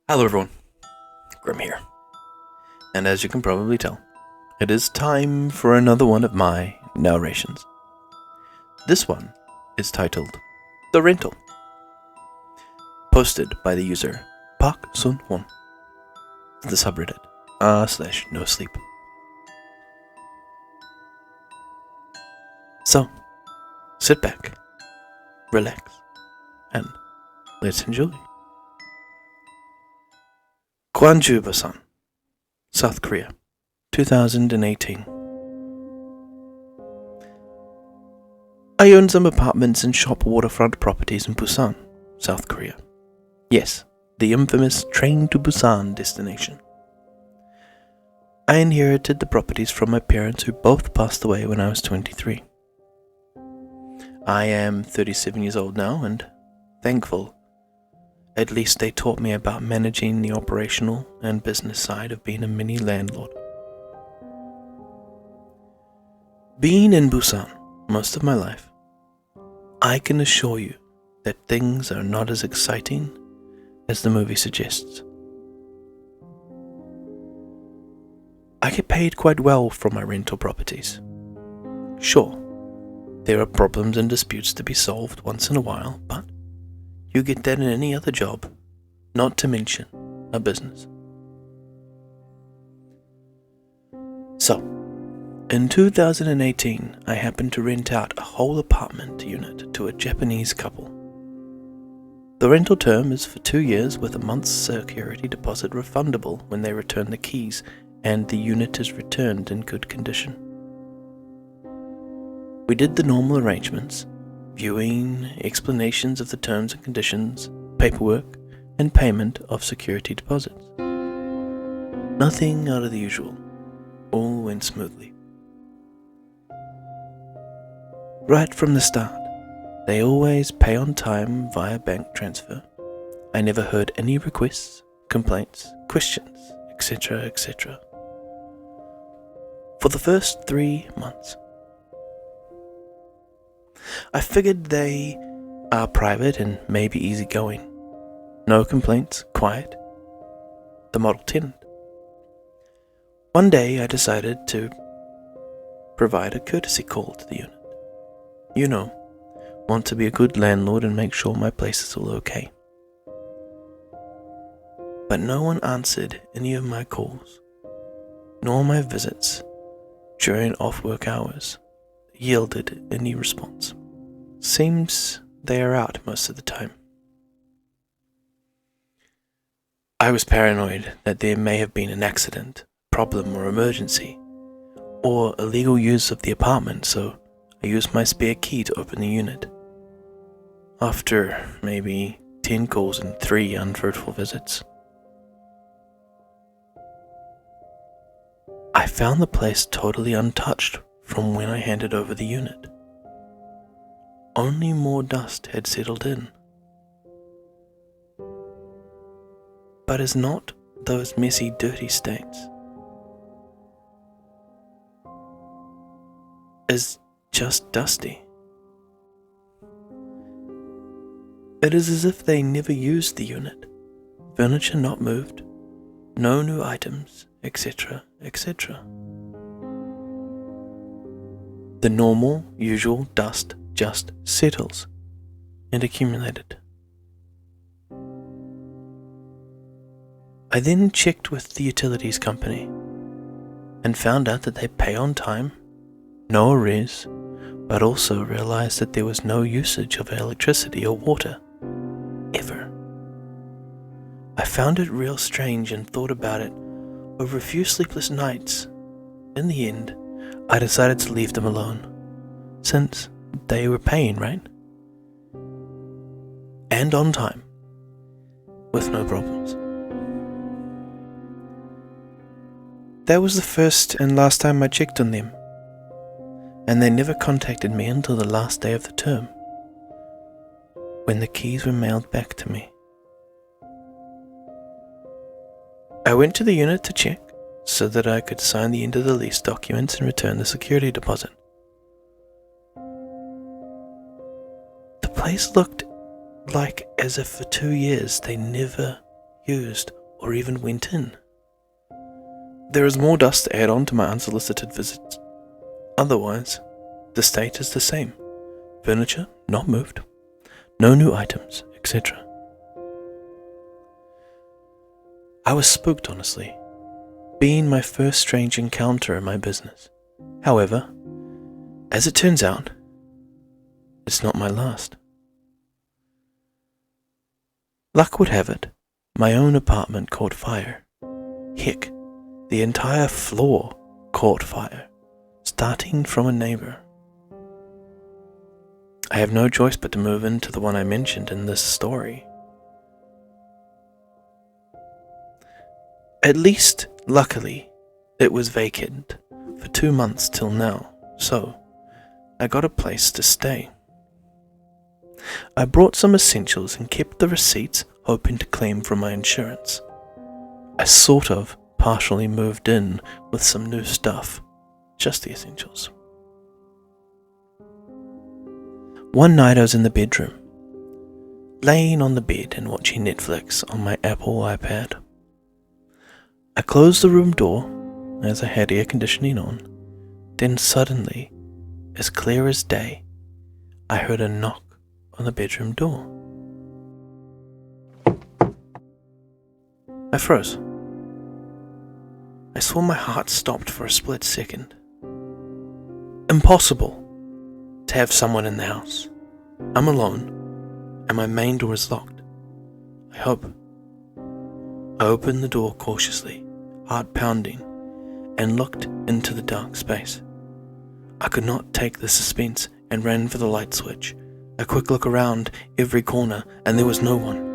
Hello everyone, Grim here. And as you can probably tell, it is time for another one of my narrations. This one is titled The Rental, posted by the user ParkSonWon, the subreddit r/no sleep. So, sit back, relax, and let's enjoy. Gwangju, Busan, South Korea, 2018. I own some apartments and shop waterfront properties in Busan, South Korea. Yes, the infamous train to Busan destination. I inherited the properties from my parents who both passed away when I was 23. I am 37 years old now and thankful. At least they taught me about managing the operational and business side of being a mini landlord. Being in Busan most of my life, I can assure you that things are not as exciting as the movie suggests. I get paid quite well from my rental properties. Sure, there are problems and disputes to be solved once in a while, but you get that in any other job, not to mention a business. So, in 2018, I happened to rent out a whole apartment unit to a Japanese couple. The rental term is for 2 years with a month's security deposit refundable when they return the keys and the unit is returned in good condition. We did the normal arrangements, viewing, explanations of the terms and conditions, paperwork, and payment of security deposits. Nothing out of the usual. All went smoothly. Right from the start, they always pay on time via bank transfer. I never heard any requests, complaints, questions, etc., etc. For the first 3 months. I figured they are private and maybe easygoing. No complaints, quiet. The model tenant. One day I decided to provide a courtesy call to the unit. You know, want to be a good landlord and make sure my place is all okay. But no one answered any of my calls, nor my visits during off-work hours yielded any response. Seems they are out most of the time. I was paranoid that there may have been an accident, problem or emergency, or illegal use of the apartment, so I used my spare key to open the unit. After maybe 10 calls and 3 unfruitful visits, I found the place totally untouched from when I handed over the unit. Only more dust had settled in. But it's not those messy, dirty stains. It's just dusty. It is as if they never used the unit. Furniture not moved, no new items, etc., etc. The normal, usual dust just settles and accumulated. I then checked with the utilities company and found out that they pay on time, no arrears, but also realized that there was no usage of electricity or water, ever. I found it real strange and thought about it over a few sleepless nights. In the end, I decided to leave them alone, since they were paying, right? And on time, with no problems. That was the first and last time I checked on them, and they never contacted me until the last day of the term, when the keys were mailed back to me. I went to the unit to check, so that I could sign the end of the lease documents and return the security deposit. The place looked like as if for 2 years they never used, or even went in. There is more dust to add on to my unsolicited visits. Otherwise, the state is the same. Furniture not moved, no new items, etc. I was spooked, honestly, being my first strange encounter in my business. However, as it turns out, it's not my last. Luck would have it, my own apartment caught fire. Heck, the entire floor caught fire, starting from a neighbor. I have no choice but to move into the one I mentioned in this story. At least, luckily, it was vacant for 2 months till now, so I got a place to stay. I brought some essentials and kept the receipts, hoping to claim from my insurance. I sort of partially moved in with some new stuff, just the essentials. One night I was in the bedroom, laying on the bed and watching Netflix on my Apple iPad. I closed the room door as I had air conditioning on. Then suddenly, as clear as day, I heard a knock on the bedroom door. I froze. I swore my heart stopped for a split second. Impossible to have someone in the house. I'm alone, and my main door is locked. I hope. I opened the door cautiously, heart pounding, and looked into the dark space. I could not take the suspense and ran for the light switch. A quick look around every corner, and there was no one.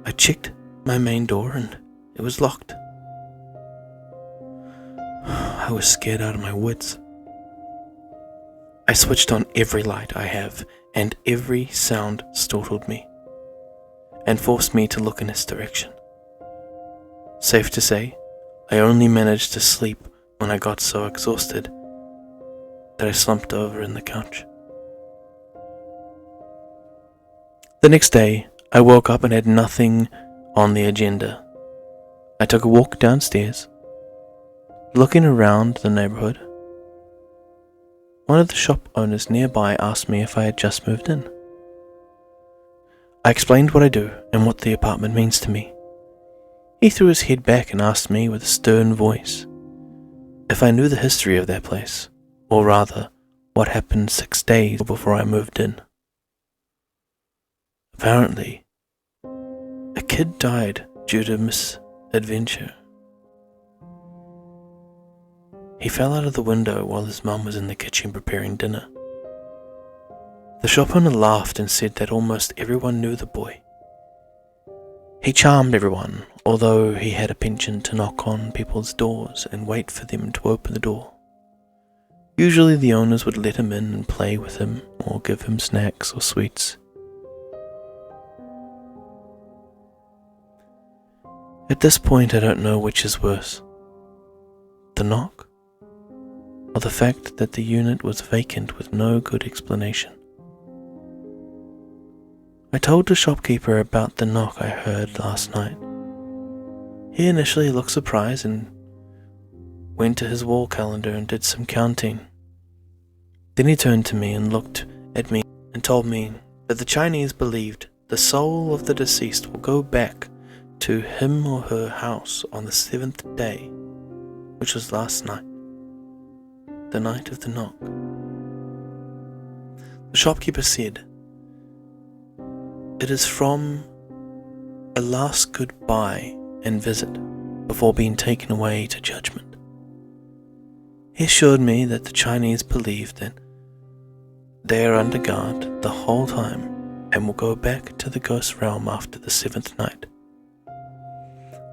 I checked my main door, and it was locked. I was scared out of my wits. I switched on every light I have, and every sound startled me and forced me to look in its direction. Safe to say, I only managed to sleep when I got so exhausted that I slumped over in the couch. The next day, I woke up and had nothing on the agenda. I took a walk downstairs. Looking around the neighborhood, one of the shop owners nearby asked me if I had just moved in. I explained what I do and what the apartment means to me. He threw his head back and asked me with a stern voice if I knew the history of that place, or rather, what happened 6 days before I moved in. Apparently, a kid died due to misadventure. He fell out of the window while his mum was in the kitchen preparing dinner. The shop owner laughed and said that almost everyone knew the boy. He charmed everyone, although he had a penchant to knock on people's doors and wait for them to open the door. Usually the owners would let him in and play with him or give him snacks or sweets. At this point I don't know which is worse, the knock or the fact that the unit was vacant with no good explanation. I told the shopkeeper about the knock I heard last night. He initially looked surprised and went to his wall calendar and did some counting. Then he turned to me and looked at me and told me that the Chinese believed the soul of the deceased will go back to him or her house on the 7th day, which was last night, the night of the knock. The shopkeeper said, "It is from a last goodbye and visit before being taken away to judgment." He assured me that the Chinese believe that they are under guard the whole time and will go back to the ghost realm after the 7th night.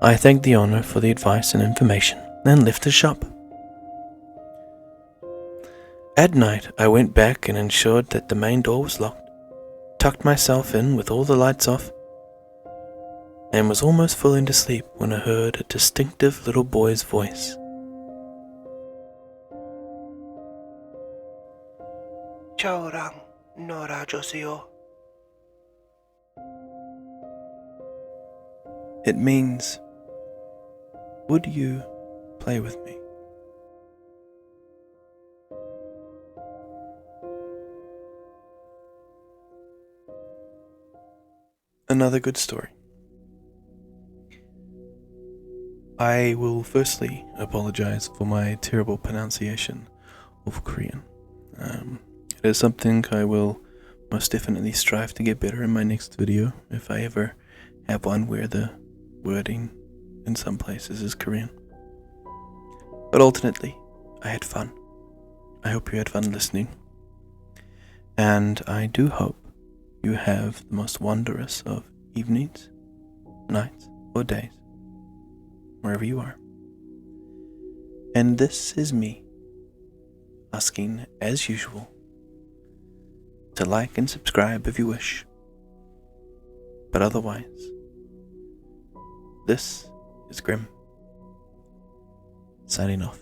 I thanked the owner for the advice and information and left the shop. At night, I went back and ensured that the main door was locked, tucked myself in with all the lights off, and was almost falling to sleep when I heard a distinctive little boy's voice. "저랑 놀아주세요." It means, would you play with me? Another good story. I will firstly apologize for my terrible pronunciation of Korean. It is something I will most definitely strive to get better in my next video, if I ever have one where the wording in some places is Korean. But ultimately, I had fun. I hope you had fun listening. And I do hope you have the most wondrous of evenings, nights, or days, wherever you are. And this is me asking, as usual, to like and subscribe if you wish. But otherwise, this is Grim, signing off.